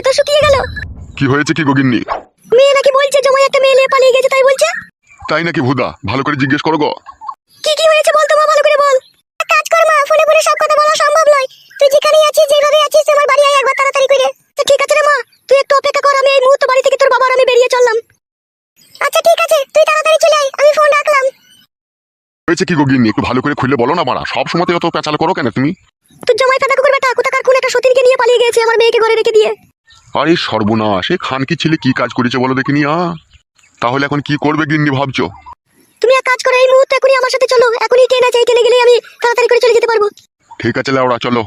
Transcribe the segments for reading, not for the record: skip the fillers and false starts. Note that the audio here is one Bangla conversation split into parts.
তো শুকিয়ে গেল। কি হয়েছে কি গগিন্নি? মেয়ে নাকি বলছে জমাই একটা মেয়ে নিয়ে পালিয়ে গেছে, তাই বলছে। তাই নাকি ভুদা? ভালো করে জিজ্ঞেস করো গো। কি হয়েছে বল তো মা, ভালো করে বল। কাজ কর মা, ফোনে ফোনে সব কথা বলা সম্ভব নয়। তুই যেখানেই আছিস, যেভাবে আছিস, আমার বাড়ি আয় একবার তাড়াতাড়ি করে। ঠিক আছে রে মা, তুই একটু অপেক্ষা কর, আমি এই মুহূর্তে বাড়ি থেকে তোর বাবা আর আমি বেরিয়ে চললাম। আচ্ছা ঠিক আছে, তুই তাড়াতাড়ি চলে আয়, আমি ফোন রাখলাম। হয়েছে কি গগিন্নি? একটু ভালো করে খুলে বলো না মারা, সব সময়তে অত পেঁচাল করো কেন তুমি? তোর জামাই ফাটা কুকুর বেটা কোথাকার কোন একটা সতীনকে নিয়ে পালিয়ে গেছে, আমার মেয়েকে ঘরে রেখে দিয়ে। আরে সর্বনাশ, সে খান কি ছেলে কি কাজ করেছে বলো দেখিনি। তাহলে এখন কি করবে গিন্নি ভাবছো? তুমি এক কাজ করো, এই মুহূর্তে এখনই আমার সাথে চলো, এখনই ট্রেন আছে, এই ট্রেনে গেলেই আমি তাড়াতাড়ি করে চলে যেতে পারবো। ঠিক আছে লাউড়া, চলো।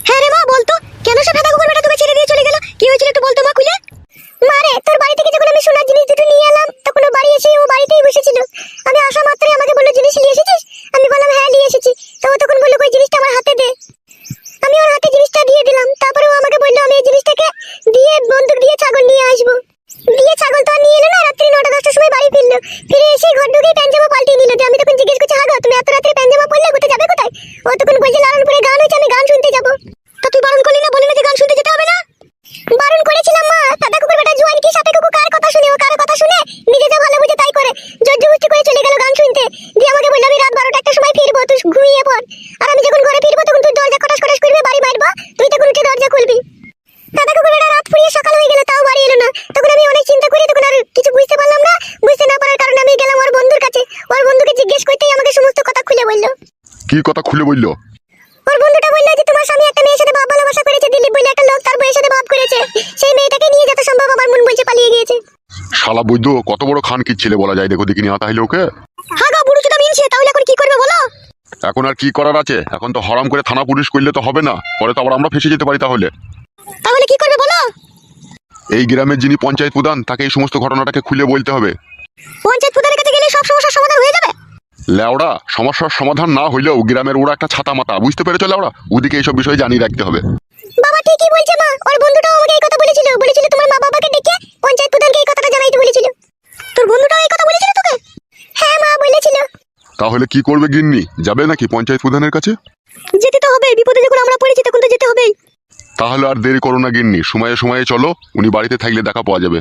হ্যাঁ রে মা, বলতো কেন সে ফাটা কুকুর বেটা তোকে ছেড়ে দিয়ে চলে গেল? কি হয়েছিল একটু বলতো মা খুলে। মারে, তোর বাড়ি থেকে যখন আমি সোনার জিনিস দুটো নিয়ে এলাম, তখন ও বাড়ি এসে ও বাড়িতেই বসেছিল। আমি আসা মাত্রই আমাকে বললো, জিনিস নিয়ে এসেছিস? আমি বললাম হ্যাঁ নিয়ে এসেছি। তো ও তখন বললো, কই জিনিসটা আমার হাতে দে। আমি ওর হাতে জিনিসটা দিয়ে দিলাম। তারপরে ও আমাকে বললো আমি এই জিনিসটাকে দিয়ে বন্দুক দিয়ে ছাগল নিয়ে আসবো। দিয়ে ছাগল তো আর নিয়ে এলো না, রাত্রি 9টা-10টার সময় বাড়ি ফিরলো। ফিরে এসে ঘর ঢুকেই প্যান্ট-জামা পাল্টিয়ে নিল। আমি তখন জিজ্ঞেস করছি, হাগো তুমি এত রাত্রে প্যান্ট-জামা পরলে, কোথায় যাবে কোথায়? ও তখন বলছে লালনপুরে গান হয়েছে, আমি গান শুনতে যাবো। তো তুই বারণ করলি না, বলি না যে গান শুনতে যেতে হবে না? বারণ করেছিলাম মা, দাদা কুকুর বেটা জোয়ান কি সাপে কুকুর কার কথা শুনে, ও কার কথা শুনে নিজে যা ভালো বুঝে তাই করে। জোরজবরদস্তি করে চলে গেল গান শুনতে। দিয়ে আমাকে বললো আমি রাত 12টা-1টার সময় ফিরবো, তুই ঘুমিয়ে পড়। আর আমি যখন ঘরে ফিরবো তখন তুই দরজা খটাস খটাস করবি, বাড়ি মারবো, তুই তখন উঠে দরজা খুলবি। দাদা কুকুর বেটা রাত ফুরিয়ে সকাল হয়ে গেল, তাও বাড়ি এলো না। তখন আমি অনেক চিন্তা করি, তখন আর কিছু বুঝতে পারলাম না। বুঝতে না পারার কারণে আমি গেলাম ওর বন্ধুর কাছে। ওর বন্ধুকে জিজ্ঞেস করতেই আমাকে সমস্ত কথা খুলে বললো। কি কথা খুলে বললো? ওর বন্ধুটা বললো যে তোমার স্বামী একটা মেয়ের সাথে ভাব ভালোবাসা করেছে, দিলীপ বলে একটা লোক তার বউয়ের সাথে ভাব করেছে। সেই মেয়েটাকে নিয়ে যত সম্ভব আমার মন বলছে পালিয়ে গিয়েছে। শালা বৈদ্য কত বড় খান কি ছেলে বলা যায়, দেখো দেখিনি। তাহলে ওকে হাগা বুড়ো চোদা মিনছে, তাহলে এখন কি করবে বলো? এখন আর কি করার আছে? এখন তো হরাম করে থানা পুলিশ করলে তো হবে না, পরে তো আবার আমরা ফেসে যেতে পারি। তাহলে কি করবে বলো? এই গ্রামের যিনি পঞ্চায়েত প্রধান, তাকে এই সমস্ত ঘটনাটাকে খুলে বলতে হবে। পঞ্চায়েত প্রধানের কাছে গেলে সব সমস্যার সমাধান হয়ে যাবে? লেওড়া, সমস্যার সমাধান না হইলেও গ্রামের ওরা একটা ছাতা মাতা, বুঝতে পেরেছো লেওড়া? ওদিকে এইসব বিষয়ে জানিয়ে রাখতে হবে। বাবা ঠিকই বলছে মা, ওর বন্ধুটাও আমাকে এই কথা বলেছিল। বলেছিল তোমার মা বাবাকে ডেকে পঞ্চায়েত প্রধানকে এই কথাটা জানাইতে বলেছিল। তোর বন্ধুটাও এই কথা বলেছিল তোকে? হ্যাঁ মা বলেছিল। তাহলে কি করবে গিন্নি? যাবে নাকি পঞ্চায়েত প্রধানের কাছে? যেতে তো হবে, বিপদে যখন আমরা পড়েছি তখন তো যেতে হবেই। তাহলে আর দেরি করো না গিন্নি, সময়ে সময়ে চলো, উনি বাড়িতে থাকলে দেখা পাওয়া যাবে।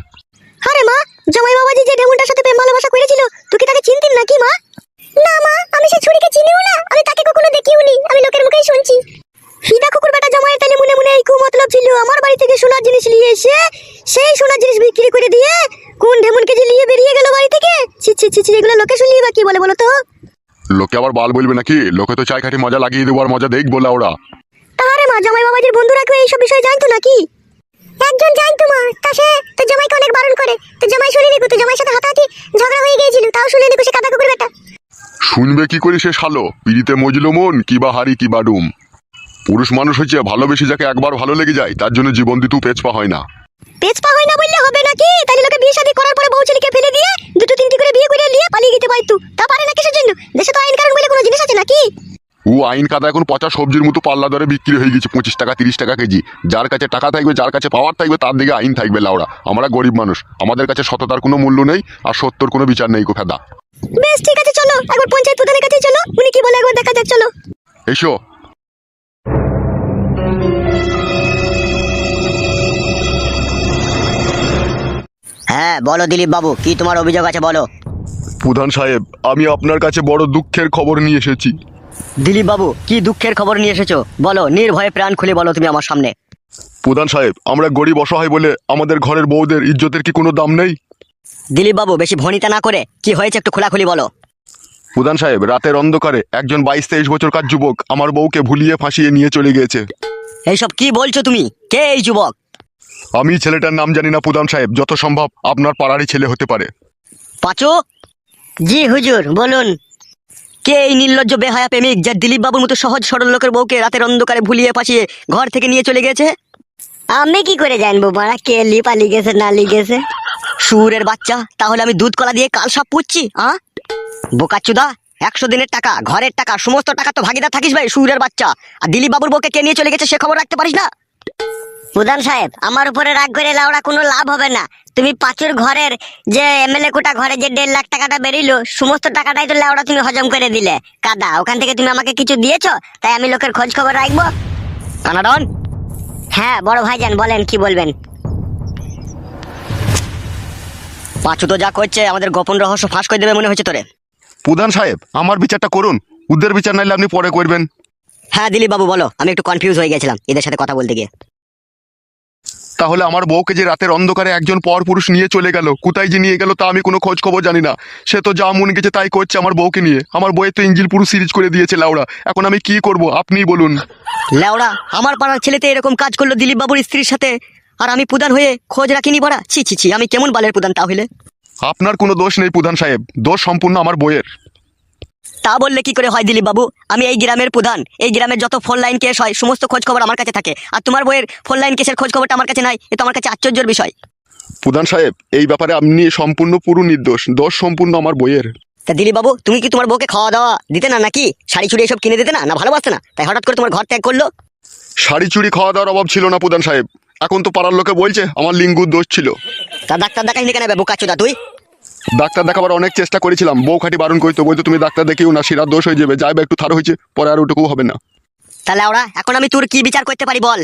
আরে মা, জামাই বাবাজি যে ডেমনটার সাথে প্রেম ভালোবাসা করেছিল, তুই কি তাকে চিনতিস নাকি মা? না মা, আমি সেই ছুরিকে চিনিও না, আমি তাকে কখনো দেখিওনি, আমি লোকের মুখেই শুনছি। হিদা কুকুর বেটা জামাইয়ের তালে মনে মনে এই কুমতলব ছিল, আমার বাড়ি থেকে সোনার জিনিস নিয়ে এসে সেই সোনার জিনিস বিক্রি করে দিয়ে কোন ঢেমনকে যে নিয়ে বেরিয়ে গেল বাড়ি থেকে। ছি ছি ছি ছি, এগুলো লোকে শুনলি বা কি বলে বলো তো? লোকে আবার বাল বলবে নাকি? লোকে তো চাই খাটি মজা লাগিয়ে দেবো আর মজা দেখবো ওরা। তাহলে মা, জামাই বাবাজির বন্ধুরা কেউ এইসব বিষয়ে জানতো নাকি? একজন জানতো মা, তা সে তো জামাইকে অনেক বারণ করে। তো জামাই শুনে নিকো, তো জামাইয়ের সাথে হাতাহাতি ঝগড়া হয়ে গিয়েছিল, তাও শুনে নিকো সে কাদা কুকুর বেটা। শুনবে কি করে সে শালো? পিড়িতে মজলো মন, কিবা হারি কিবা ডুম। পুরুষ মানুষ হচ্ছে ভালোবেসে যাকে একবার ভালো লেগে যায় তার জন্য জীবন দিতেও পেছপা হয় না। পেছপা হয় না বললে হবে নাকি? তাহলে লোকে বিয়ে শাদী করার পরে বউ ছেলেকে ফেলে দিয়ে দুটো তিনটি করে বিয়ে করে নিয়ে পালিয়ে যেতে পারতো। তা পারে না কিসের জন্য? দেশে তো আইন কানুন বলে কোনো জিনিস আছে নাকি? ও আইন কাদা এখন পচা সবজির মতো পাল্লা দরে বিক্রি হয়ে গেছে, 25 টাকা 30 টাকা কেজি। যার কাছে টাকা থাকবে, যার কাছে পাওয়ার থাকবে, তার দিকে আইন থাকবে লাউড়া। আমরা গরিব মানুষ, আমাদের কাছে সততার কোনো মূল্য নেই আর সত্যর কোনো বিচার নেই গো ফেদা। বেশ ঠিক আছে, চলো একবার পঞ্চায়েত প্রধানের কাছে চলো, উনি কি বলে একবার দেখা যাক, চলো। এসো। হ্যাঁ বলো দিলীপ বাবু, কি তোমার অভিযোগ আছে বলো। প্রধান সাহেব, আমি আপনার কাছে বড় দুঃখের খবর নিয়ে এসেছি। দিলীপ বাবু, কি দুঃখের খবর নিয়ে এসেছো বলো, নির্ভয়ে প্রাণ খুলে বলো তুমি আমার সামনে। প্রধান সাহেব, আমরা গরিব অসহায় বলে আমাদের ঘরের বউদের ইজ্জতের কি কোনো দাম নেই? দিলীপ বাবু, বেশি ভনিতা না করে কি হয়েছে একটু খোলাখুলি বলো। প্রধান সাহেব, রাতের অন্ধকারে একজন 22-23 বছরকার যুবক আমার বউকে ভুলিয়ে ফাঁসিয়ে নিয়ে চলে গিয়েছে। এইসব কি বলছো তুমি? কে এই যুবক? আমি ছেলেটার নাম জানি না প্রধান সাহেব, যত সম্ভব আপনার পাড়ারই ছেলে হতে পারে। পাঁচু। জি হুজুর বলুন। কে এই নির্লজ্জ বেহায়া প্রেমিক যে দিলীপ বাবুর মতো সহজ সরল লোকের বউকে রাতের অন্ধকারে ভুলিয়ে ফাঁসিয়ে ঘর থেকে নিয়ে চলে গেছে? আমি কি করে জানবো মারা কে পালিয়ে গেছে না লিগেছে? সুরের বাচ্চা, তাহলে আমি দুধ কলা দিয়ে কাল সাপ পুচ্ছি? বোকাচুদা, 100 দিনের টাকা, ঘরের টাকা, সমস্ত টাকা তো ভাগিদার থাকিস ভাই, সুরের বাচ্চা। আর দিলীপ বাবুর বউকে কে নিয়ে চলে গেছে সে খবর রাখতে পারিস না? প্রধান সাহেব, আমার উপরে রাগ করে লাউড়া কোনো লাভ হবে না। তুমি পাঁচুর ঘরের যে এমএলএ কোটা ঘরে যে 1.5 লাখ টাকাটা বেরিলো, সমস্ত টাকাটাই তো লাউড়া তুমি হজম করে দিলে। কাদা, ওখান থেকে তুমি আমাকে কিছু দিয়েছো, তাই আমি লোকের খোঁজ খবর রাখবো। কানাডন, হ্যাঁ বড় ভাইজান, বলেন কি বলবেন। পাঁচু তো যা করছে আমাদের গোপন রহস্য ফাঁস করে দেবে মনে হচ্ছে তোরে। প্রধান সাহেব, আমার বিচারটা করুন, ওদের বিচার নাইলে আপনি পরে করবেন। হ্যাঁ দিলীপ বাবু বলো, আমি একটু কনফিউজ হয়ে গেছিলাম এদের সাথে কথা বলতে গিয়ে। তাহলে আমার বউকে যে রাতের অন্ধকারে একজন পরপুরুষ নিয়ে চলে গেল, কোথায় যে নিয়ে গেল তা আমি কোনো খোঁজ খবর জানি না। সে তো যা মন গেছে তাই করছে আমার বউকে নিয়ে। আমার বউয়ের তো ইঞ্জিল পুরো সিরিজ করে দিয়েছে লাউড়া। এখন আমি কি করব আপনিই বলুন। লেওড়া, আমার পাড়ার ছেলেতে এরকম কাজ করলো দিলীপ বাবুর স্ত্রীর সাথে, আর আমি প্রধান হয়ে খোঁজ রাখিনি বড়া। ছি ছি ছি, আমি কেমন বালের প্রধান তাহলে? আপনার কোনো দোষ নেই প্রধান সাহেব, দোষ সম্পূর্ণ আমার বউয়ের। তা বললে কি করে হয় দিলীপ বাবু? আমি এই গ্রামের প্রধান, এই গ্রামের যত ফোন লাইন কেস হয় সমস্ত খোঁজ খবর আমার কাছে থাকে, আর তোমার বইয়ের ফোন লাইন কেসের খোঁজ খবরটা আমার কাছে নাই। এ তো আমার কাছে আশ্চর্যের বিষয়। প্রধান সাহেব, এই ব্যাপারে আপনি সম্পূর্ণ পুরো নির্দোষ, দোষ সম্পূর্ণ আমার বইয়ের। তা দিলীপ বাবু, তুমি কি তোমার বউকে খাওয়া দাওয়া দিতে না, নাকি শাড়ি চুড়ি এসব কিনে দিতে না, না ভালোবাসতে না, তাই হঠাৎ করে তোমার ঘর ত্যাগ করলো? শাড়ি চুড়ি খাওয়া দাওয়ার অভাব ছিল না প্রধান সাহেব। এখন তো পাড়ার লোকে বলছে আমার লিঙ্গুর দোষ ছিল। তা ডাক্তার দেখাইনি কেন বোকাচোদা তুই? ডাক্তার দেখাবার অনেক চেষ্টা করেছিলাম, বউ খাটি বারণ করতো, বলতো তুমি ডাক্তার দেখিও না, শিরার দোষ হয়ে যাবে, যাইবে একটু থার হয়েছে, পরে আর ওটুকু হবে না। তাহলে ওরা এখন আমি তোর কি বিচার করতে পারি বল?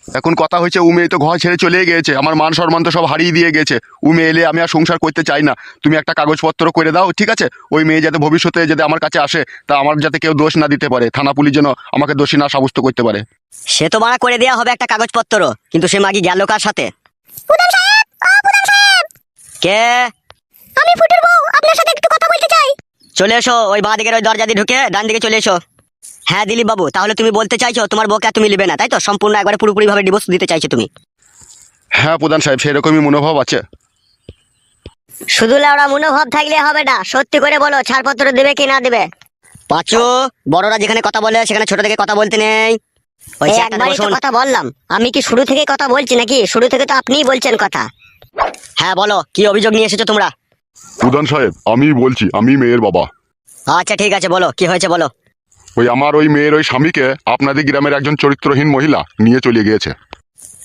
এখন কথা হয়েছে ও মেয়ে তো ঘর ছেড়ে চলে গিয়েছে, আমার মান সম্মান তো সব হারিয়ে দিয়ে গেছে। ও মেয়ে এলে আমি আর সংসার করতে চাই না। তুমি একটা কাগজপত্র করে দাও, ঠিক আছে? ওই মেয়ে যাতে ভবিষ্যতে যাতে আমার কাছে আসে, তা আমার যাতে কেউ দোষ না দিতে পারে, থানা পুলিশ যেন আমাকে দোষী না সাব্যস্ত করতে পারে। সে তো মানা করে দেওয়া হবে একটা কাগজপত্র, কিন্তু সে মাগি গেল কার সাথে? প্রধান সাহেব, প্রধান সাহেব, কে? আমি ফুটুর বউ, আপনার সাথে একটু কথা বলতে চাই। চলে এসো, ওই বাঁ দিকের ওই দরজা দিয়ে ঢুকে ডান দিকে চলে এসো। হ্যাঁ দিলীপ বাবু, তাহলে তুমি বলতে চাইছো তোমার বউকে আর তুমি নেবে না, তাই তো? সম্পূর্ণ একবারে পুরোপুরি ভাবে ডিভোর্স দিতে চাইছো তুমি? হ্যাঁ প্রধান সাহেব, সেরকমই মনোভাব আছে। শুধু লাউড়া মনোভাব থাকলে হবে না, সত্যি করে বলো ছাড়পত্র দেবে কি না দেবে। পাঁচু, বড়রা যেখানে কথা বলে সেখানে ছোট থেকে কথা বলতে নেই। ওই এই চেয়ারটাতে একবারই তো বসুন। কথা বললাম, আমি কি শুরু থেকে কথা বলছি নাকি? শুরু থেকে তো আপনিই বলছেন কথা। হ্যাঁ বলো, কি অভিযোগ নিয়ে এসেছো তোমরা? প্রধান সাহেব, আমি বলছি, আমি মেয়ের বাবা। আচ্ছা ঠিক আছে, বলো কি হয়েছে বলো। আমার ওই মেয়ের ওই স্বামীকে আপনাদের গ্রামের একজন চরিত্রহীন মহিলা নিয়ে চলে গিয়েছে।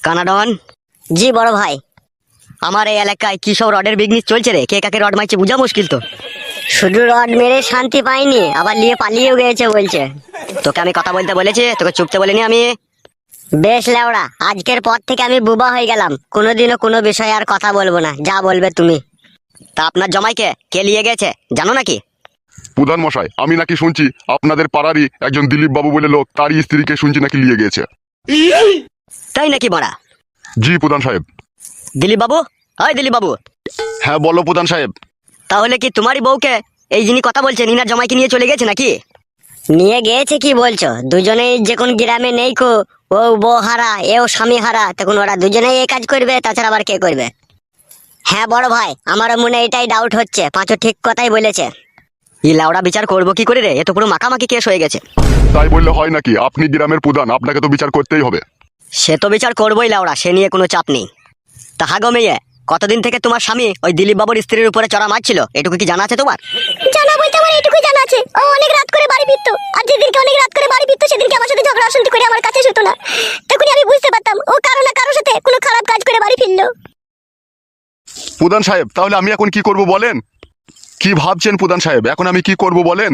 কানাডন, জি বড় ভাই। আমার এই এলাকায় কি সব রডের বিজনেস চলছে রে? কে কাকে রড মারছে বোঝা মুশকিল তো। শুধু রড মেরে শান্তি পাইনি, আবার নিয়ে পালিয়েও গেছে বলছে। তোকে আমি কথা বলতে বলেছি, তোকে চুপতে বলিনি আমি। বেশ লেওড়া, আজকের পর থেকে আমি বুবা হয়ে গেলাম, কোনোদিনও কোনো বিষয়ে আর কথা বলবো না, যা বলবে তুমি। তা আপনার জামাইকে কে নিয়ে গেছে জানো নাকি? প্রধান মশাই, আমি নাকি শুনছি আপনাদের পাড়ারই একজন দিলীপ বাবু বলে লোক, তারই স্ত্রীকে শুনছি নাকি নিয়ে গিয়েছে। তাই নাকি বড়া? জি প্রধান সাহেব। দিলীপ বাবু, ওই দিলীপ বাবু, হ্যাঁ বলো প্রধান সাহেব। তাহলে কি তোমারই বউকে এই যিনি কথা বলছেন ইনার জামাইকে নিয়ে চলে গেছে নাকি? নিয়ে গেছে কি বলছো? দুজনেই যে কোন গ্রামে নেই কো, ও বউ হারা এও স্বামী হারা, তখন ওরা দুজনেই এই কাজ করবে, তাছাড়া আবার কে করবে? হ্যাঁ বড় ভাই, আমারও মনে এটাই ডাউট হচ্ছে, পাঁচু ঠিক কথাই বলেছে। ই লাউড়া বিচার করবো কি করে রে? এ তো পুরো মাখামাখি কেস হয়ে গেছে। তাই বললে হয় নাকি? আপনি গ্রামের প্রধান, আপনাকে তো বিচার করতেই হবে। সে তো বিচার করবোই লাউড়া, সে নিয়ে কোনো চাপ নেই। তা হাগো মেয়ে, কতদিন থেকে তোমার স্বামী ওই দিলীপ বাবুর স্ত্রীর উপরে চড়া মারছিল, এটুকু কি জানা আছে তোমার? জানা বলতে আমার এটুকুই জানা আছে, ও অনেক রাত করে বাড়ি ফিরতো, আর যেদিনকে অনেক রাত করে বাড়ি ফিরতো সেদিনকে আমার সাথে ঝগড়া অশান্তি করে আমার কাছে শুতো না। তখনই আমি বুঝতে পারতাম ও কারো না কারোর সাথে কোনো খারাপ কাজ করে বাড়ি ফিরলো। প্রধান সাহেব, তাহলে আমি এখন কি করব বলেন? কি ভাবছেন প্রধান সাহেব, এখন আমি কি করব বলেন?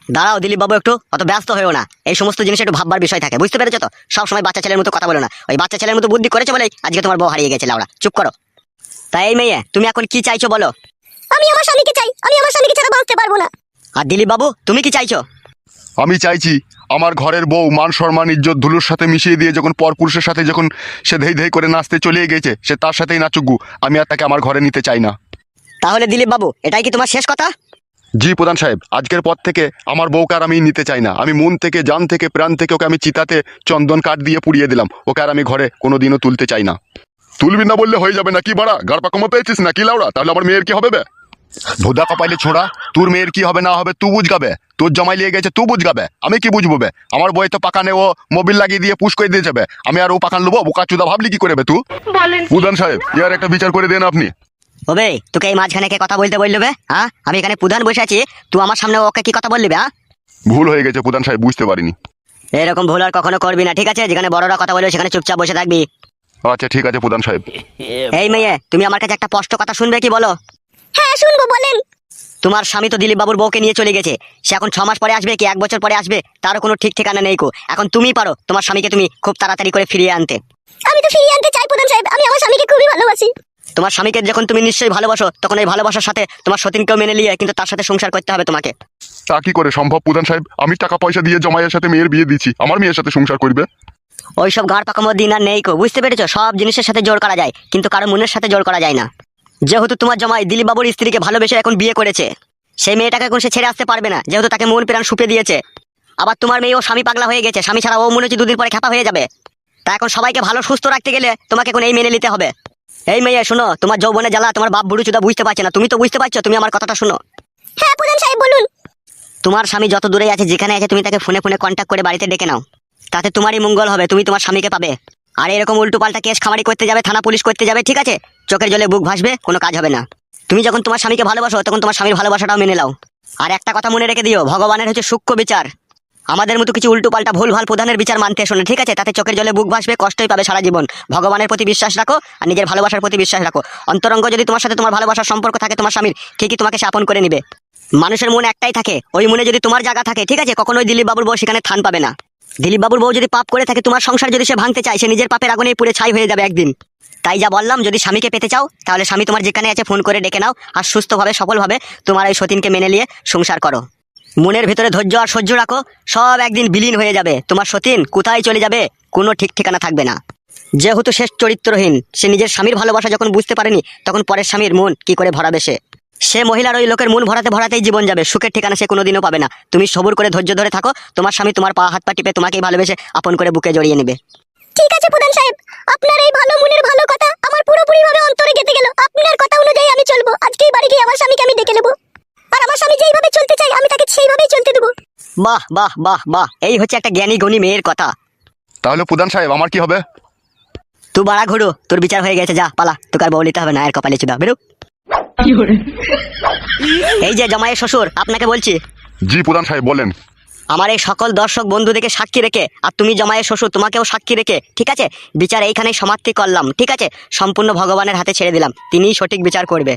দাঁড়াও দিলীপ বাবু, একটু অত ব্যস্ত হয়েও না, এই সমস্ত জিনিস একটু ভাববার বিষয় থাকে, বুঝতে পেরেছো তো? সবসময় বাচ্চা ছেলের মতো কথা বলো না, ওই বাচ্চা ছেলের মতো বুদ্ধি করেছে বলেই আজকে তোমার বউ হারিয়ে গেছে লাউড়া, চুপ করো। তাই এই মেয়ে, তুমি এখন কি চাইছো বলো? আমি আমার স্বামীকে চাই, আমি আমার স্বামীকে ছাড়া বাঁচতে পারবো না। আর দিলীপ বাবু, তুমি কি চাইছো? আমি চাইছি আমার ঘরের বউ মান সম্মান ইজ্জত ধুলোর সাথে মিশিয়ে দিয়ে যখন পরপুরুষের সাথে যখন সে ধেই ধেই করে নাচতে চলে গেছে, সে তার সাথেই নাচুকু, আমি আর তাকে আমার ঘরে নিতে চাই না। তাহলে দিলীপ বাবু, এটাই কি তোমার শেষ কথা? জি প্রধান সাহেব, আজকের পর থেকে আমার বউকে আর আমি নিতে চাই না। আমি মন থেকে, জান থেকে, প্রাণ থেকে ওকে আমি চিতাতে চন্দন কাঠ দিয়ে পুড়িয়ে দিলাম, ওকে আর আমি ঘরে কোনোদিনও তুলতে চাই না। তুলবি না বললে হয়ে যাবে নাকি বাড়া? গাড়পা কমা পেয়েছিস নাকি লাউড়া? তাহলে আমার মেয়ের কি হবে বে? ভোদা কপাইলে ছোড়া, তোর মেয়ের কি হবে না হবে তুই বুঝগাবে, তোর জমাই লিয়ে গেছে তুই বুঝগাবে, আমি কি বুঝবো বে? আমার বই তো পাকানে ও মোবিল লাগিয়ে দিয়ে পুশ করে দিয়ে যাবে, আমি আর ও পাকান লুবো? বোকা চুদা ভাবলি কি করে বে তুই? প্রধান সাহেব, ইয়ার একটা বিচার করে দেন আপনি। ওবে তোকে এই মাঝখানে কে কথা বলতে বললো বে? হ্যাঁ, আমি এখানে প্রধান বসে আছি, তুই আমার সামনে ওকে কি কথা বললি বে? হ্যাঁ, ভুল হয়ে গেছে প্রধান সাহেব, বুঝতে পারিনি। এরকম ভুল আর কখনো করবি না, ঠিক আছে? যেখানে বড়রা কথা বলবে সেখানে চুপচাপ বসে থাকবি। আচ্ছা ঠিক আছে প্রধান সাহেব। এই মেয়ে, তুমি আমার কাছে একটা স্পষ্ট কথা শুনবে কি বলো? হ্যাঁ শুনবো, বলেন। তোমার স্বামী তো দিলীপ বাবুর বউকে নিয়ে চলে গেছে। সে এখন 6 মাস পরে আসবে কি 1 বছর পরে আসবে তারও কোনো ঠিক ঠিকানা নেই কো। এখন তুমিই পারো তোমার স্বামীকে তুমি খুব তাড়াতাড়ি করে ফিরিয়ে আনতে। আমি তো ফিরিয়ে আনতে চাই প্রধান সাহেব, আমি আমার স্বামীকে খুবই ভালোবাসি। তোমার স্বামীকে যখন তুমি নিশ্চয়ই ভালোবাসো, তখন এই ভালোবাসার সাথে তোমার সতীনকেও মেনে নিয়ে কিন্তু তার সাথে সংসার করতে হবে তোমাকে। তা কি করে সম্ভব প্রধান সাহেব? আমি টাকা পয়সা দিয়ে জমাইয়ের সাথে মেয়ের বিয়ে দিচ্ছি, আমার মেয়ের সাথে সংসার করবে? ওইসব গাড় পাকামো দিন আর নেই কো, বুঝতে পেরেছো? সব জিনিসের সাথে জোর করা যায়, কিন্তু কারো মনের সাথে জোর করা যায় না। যেহেতু তোমার জামাই দিলীপ বাবুর স্ত্রীকে ভালোবেসে এখন বিয়ে করেছে, সেই মেয়েটাকে এখন সে ছেড়ে আসতে পারবে না, যেহেতু তাকে মন প্রাণ সুপে দিয়েছে। আবার তোমার মেয়ে ও স্বামী পাগলা হয়ে গেছে, স্বামী ছাড়া ও মনে হচ্ছে 2 দিন পরে খ্যাপা হয়ে যাবে। তা এখন সবাইকে ভালো সুস্থ রাখতে গেলে তোমাকে এখন এই মেনে নিতে হবে। এই মেয়ে শোনো, তোমার যৌবনে জ্বালা তোমার বাপ বুড়ো চুদা বুঝতে পারছে না, তুমি তো বুঝতে পারছো। তুমি আমার কথাটা শোনো। হ্যাঁ প্রধান সাহেব বলুন। তোমার স্বামী যত দূরে আছে, যেখানে আছে, তুমি তাকে ফোনে ফোনে কন্ট্যাক্ট করে বাড়িতে ডেকে নাও। তাতে তোমারই মঙ্গল হবে, তুমি তোমার স্বামীকে পাবে। আর এরকম উল্টো পাল্টা কেস খামারি করতে যাবে, থানা পুলিশ করতে যাবে, ঠিক আছে? চোখের জলে বুক ভাসবে, কোনো কাজ হবে না। তুমি যখন তোমার স্বামীকে ভালোবাসো, তখন তোমার স্বামীর ভালোবাসাটাও মেনে নাও। আর একটা কথা মনে রেখে দিও, ভগবানের হচ্ছে সূক্ষ্ম বিচার। আমাদের মতো কিছু উল্টো পাল্টা ভুল ভাল প্রধানের বিচার মানতে শোনে, ঠিক আছে? তাতে চোখের জলে বুক ভাসবে, কষ্টই পাবে সারা জীবন। ভগবানের প্রতি বিশ্বাস রাখো আর নিজের ভালোবাসার প্রতি বিশ্বাস রাখো। অন্তরঙ্গ যদি তোমার সাথে তোমার ভালোবাসার সম্পর্ক থাকে তোমার স্বামীর, ঠিকই তোমাকে সে আপন করে নিবে। মানুষের মন একটাই থাকে, ওই মনে যদি তোমার জায়গা থাকে, ঠিক আছে, কখনোই দিলীপ বাবুর বউ সেখানে থান পাবে না। দিলীপ বাবুর বউ যদি পাপ করে থাকে, তোমার সংসার যদি সে ভাঙতে চায়, সে নিজের পাপের আগুনে পুড়ে ছাই হয়ে যাবে একদিন। তাই যা বললাম, যদি স্বামীকে পেতে চাও, তাহলে স্বামী তোমার যেখানে আছে ফোন করে ডেকে নাও, আর সুস্থভাবে সফলভাবে তোমার এই সতীনকে মেনে নিয়ে সংসার করো। মনের ভিতরে ধৈর্য আর সহ্য রাখো, সব একদিন বিলীন হয়ে যাবে। তোমার সতীন কোথায় চলে যাবে কোনো ঠিক ঠিকানা থাকবে না। যেহেতু শেষ চরিত্রহীন, সে নিজের স্বামীর ভালোবাসা যখন বুঝতে পারেনি, তখন পরের স্বামীর মন কি করে ভরাবে সে? সে মহিলার ওই লোকের মন ভরাতে ভরাতেই জীবন যাবে, সুখের ঠিকানা সে কোনোদিনও পাবে না। তুমি সবুর করে ধৈর্য ধরে থাকো, তোমার স্বামী তোমার পা হাত পা টিপে তোমাকেই ভালোবেসে আপন করে বুকে জড়িয়ে নেবে। ঠিক আছে প্রধান সাহেব, আপনার এই ভালো মনের ভালো কথা আমার পুরোপুরি ভাবে অন্তরে গেঁথে গেল। আপনার কথা অনুযায়ী আমি চলবো। আজকেই বাড়ি গিয়ে আমার স্বামীকে আমি ডেকে নেবো, আর আমার স্বামী যেইভাবে চলতে চাই আমি তাকে সেইভাবেই চলতে দেবো। বাহ বাহ বাহ বাহ, এই হচ্ছে একটা জ্ঞানী গুণী মেয়ের কথা। তাহলে প্রধান সাহেব আমার কি হবে? তুই বাড়া ঘুরো, তোর বিচার হয়ে গেছে, যা পালা, তোকে আর বউ নিতে হবে না। এর কপালে চুদা বেরো। এই যে জামাইয়ের শ্বশুর, আপনাকে বলছি। জি প্রধান সাহেব বলেন। আমার এই সকল দর্শক বন্ধুদেরকে সাক্ষী রেখে, আর তুমি জামাইয়ের শ্বশুর তোমাকেও সাক্ষী রেখে, ঠিক আছে, বিচার এইখানেই সমাপ্তি করলাম, ঠিক আছে? সম্পূর্ণ ভগবানের হাতে ছেড়ে দিলাম, তিনিই সঠিক বিচার করবে।